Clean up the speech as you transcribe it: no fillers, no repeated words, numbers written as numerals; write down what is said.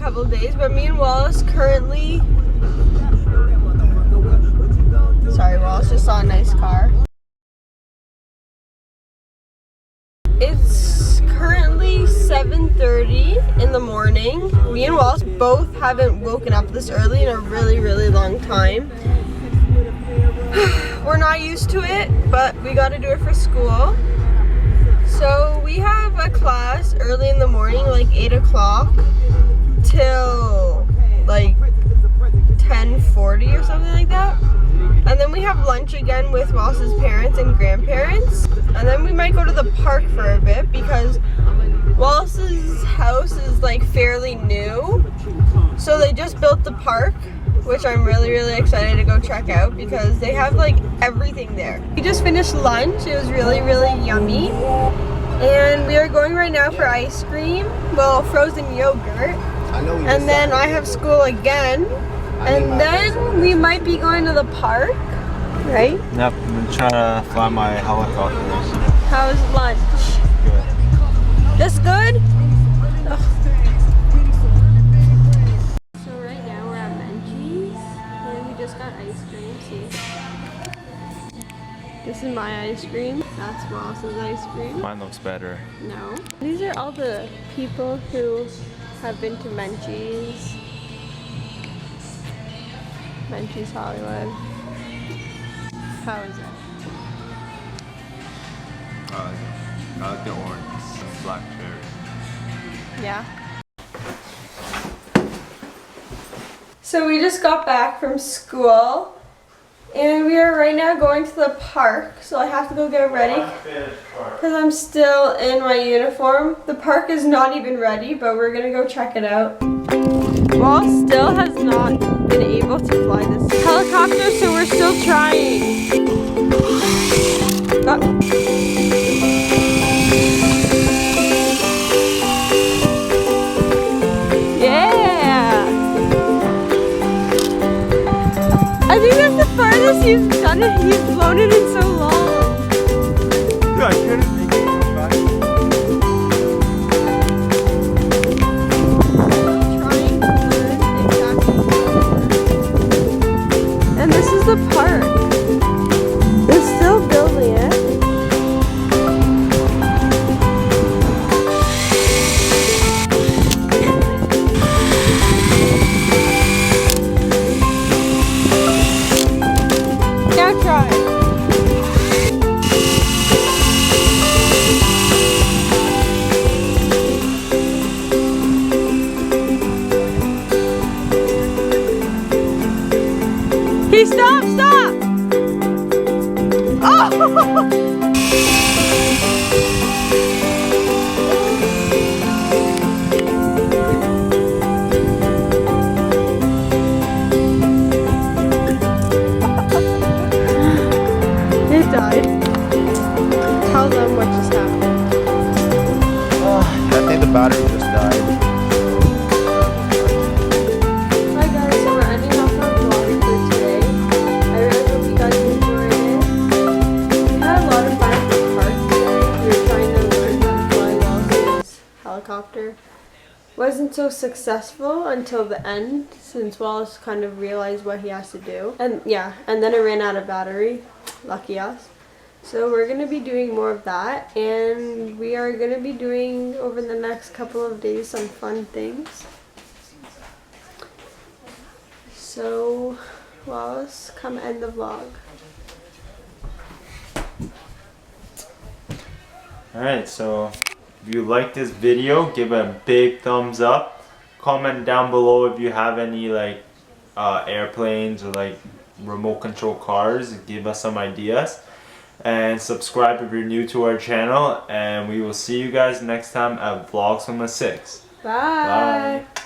couple of days, but me and Wallace currently... Sorry, Wallace just saw a nice car. It's currently 7:30 in the morning. Me and Wallace both haven't woken up this early in a really, really long time. We're not used to it, but we got to do it for school. So we have a class early in the morning, like 8 o'clock till like 10:40 or something like that. And then we have lunch again with Wallace's parents and grandparents. And then we might go to the park for a bit because Wallace's house is like fairly new. So they just built the park, which I'm really, really excited to go check out because they have like everything there. We just finished lunch. It was really, really yummy. And we are going right now for ice cream. Well, frozen yogurt. And then I have school again. And then we might be going to the park, right? Yep, I'm trying to fly my helicopter. How's lunch? Good. Just good? Ugh. So right now we're at Menchie's and we just got ice cream. See? This is my ice cream. That's Wallace's ice cream. Mine looks better. No. These are all the people who have been to Menchie's. Menchie's Hollywood. How is it? I like the orange and black cherry. Yeah. So we just got back from school and we are right now going to the park. So I have to go get ready because I'm still in my uniform. The park is not even ready, but we're gonna go check it out. Wallace still has not been able to fly this helicopter, so we're still trying. Oh. Yeah! I think that's the farthest he's done it. He's flown it in so long. Dude, I couldn't make it back. And this is the park. They're still building it. Now try. Hey, stop! Stop! Oh! It died. Tell them what just happened. I think the battery just died. Hi guys, so we're ending off our vlog for today. I really hope you guys enjoyed it. We had a lot of fun at the park today. We were trying to learn how to fly Wallace's helicopter. Wasn't so successful until the end, since Wallace kind of realized what he has to do. And yeah, and then it ran out of battery. Lucky us. So we're going to be doing more of that, and we are going to be doing over the next couple of days some fun things. So, Wallace, come end the vlog. Alright, so if you like this video, give it a big thumbs up. Comment down below if you have any like airplanes or like remote control cars. Give us some ideas. And subscribe if you're new to our channel. And we will see you guys next time at Vlogs from a 6. Bye. Bye.